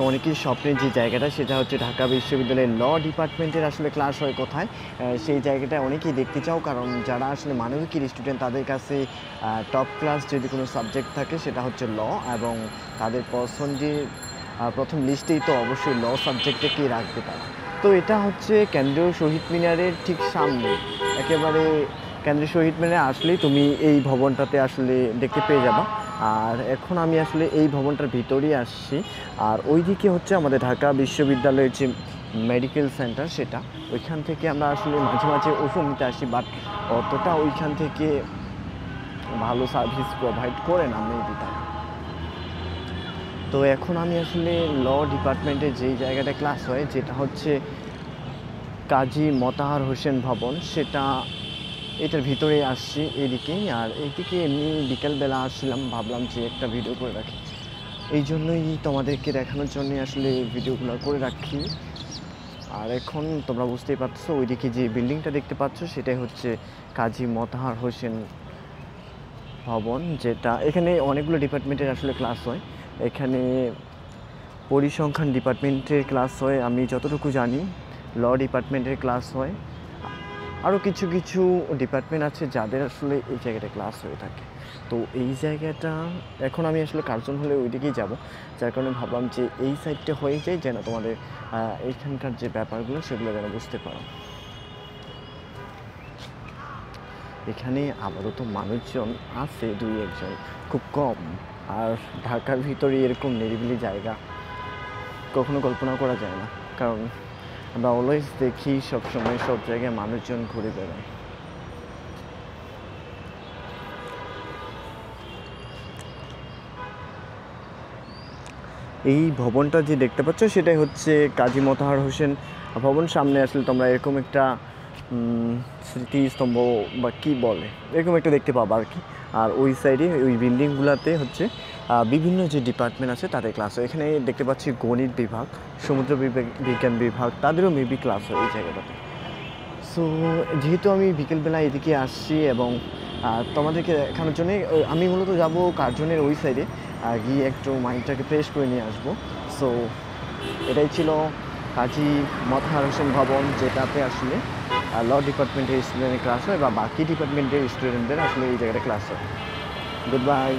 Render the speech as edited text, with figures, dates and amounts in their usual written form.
অনেকের স্বপ্নের যে জায়গাটা সেটা হচ্ছে ঢাকা বিশ্ববিদ্যালয়ের ল ডিপার্টমেন্টের আসলে ক্লাস হয় কোথায়। সেই জায়গাটা অনেকেই দেখতে চাও, কারণ যারা আসলে মানবিকের স্টুডেন্ট তাদের কাছে টপ ক্লাস যদি কোনো সাবজেক্ট থাকে সেটা হচ্ছে ল, এবং তাদের পছন্দের প্রথম লিস্টেই তো অবশ্যই ল সাবজেক্টটাকেই রাখবে তারা। তো এটা হচ্ছে কেন্দ্রীয় শহীদ মিনারের ঠিক সামনে, একেবারে কেন্দ্রীয় শহীদ মিনারে আসলেই তুমি এই ভবনটাতে আসলে দেখতে পেয়ে যাবা। আর এখন আমি আসলে এই ভবনটার ভিতরেই আসছি। আর ওইদিকে হচ্ছে আমাদের ঢাকা বিশ্ববিদ্যালয়ের যে মেডিকেল সেন্টার, সেটা ওইখান থেকে আমরা আসলে মাঝে মাঝে ওষুধ নিতে আসি, বাট অতটা ওইখান থেকে ভালো সার্ভিস প্রোভাইড করে না মেবি তারা। তো এখন আমি আসলে ল ডিপার্টমেন্টে যেই জায়গাটা ক্লাস হয়, যেটা হচ্ছে কাজী মোতাহার হোসেন ভবন, সেটা এটার ভিতরে আসছি এদিকেই। আর এইদিকে এমনি বিকেলবেলা আসছিলাম, ভাবলাম যে একটা ভিডিও করে রাখি, এই জন্যই তোমাদেরকে দেখানোর জন্য আসলে ভিডিওগুলো করে রাখি। আর এখন তোমরা বুঝতেই পারছো ওইদিকে যে বিল্ডিংটা দেখতে পাচ্ছ সেটাই হচ্ছে কাজী মোতাহার হোসেন ভবন, যেটা এখানে অনেকগুলো ডিপার্টমেন্টের আসলে ক্লাস হয়। এখানে পরিসংখ্যান ডিপার্টমেন্টের ক্লাস হয় আমি যতটুকু জানি, ল ডিপার্টমেন্টের ক্লাস হয়, আরও কিছু কিছু ডিপার্টমেন্ট আছে যাদের আসলে এই জায়গাটা ক্লাস হয়ে থাকে। তো এই জায়গাটা এখন আমি আসলে কার্জন হলে ওই দিকেই যাবো, যার কারণে ভাবলাম যে এই সাইডটা হয়ে যায়, যেন তোমাদের এইখানকার যে ব্যাপারগুলো সেগুলো যেন বুঝতে পারো। এখানে আপাতত মানুষজন আছে দুই একজন, খুব কম। আর ঢাকার ভিতরে এরকম নিরিবিলি জায়গা কখনো কল্পনা করা যায় না, কারণ আমরা অলওয়েজ দেখি সবসময় সব জায়গায় মানুষজন ঘুরে বেড়ায়। এই ভবনটা যে দেখতে পাচ্ছ সেটাই হচ্ছে কাজী মোতাহার হোসেন ভবন। সামনে আসলে তোমরা এরকম একটা স্মৃতিস্তম্ভ বা কী বলে এরকম একটা দেখতে পাবো আর কি। আর ওই সাইডে ওই বিল্ডিংগুলোতে হচ্ছে বিভিন্ন যে ডিপার্টমেন্ট আছে তাদের ক্লাস হয়। এখানে দেখতে পাচ্ছি গণিত বিভাগ, সমুদ্র বিজ্ঞান বিভাগ, তাদেরও মেবি ক্লাস হয় এই জায়গাটাতে। সো যেহেতু আমি বিকেলবেলা এদিকে আসছি এবং তোমাদেরকে দেখানোর জন্যে আমি মূলত যাবো কার্জনের ওই সাইডে, গিয়ে একটু মাইন্ডটাকে ফ্রেশ করে নিয়ে আসবো। সো এটাই ছিল কাজী মোতাহার হোসেন ভবন, যেটাতে আসলে ল ডিপার্টমেন্টের স্টুডেন্টের ক্লাস হয় বা বাকি ডিপার্টমেন্টের স্টুডেন্টদের আসলে এই জায়গাটা ক্লাস হয়। Good bye.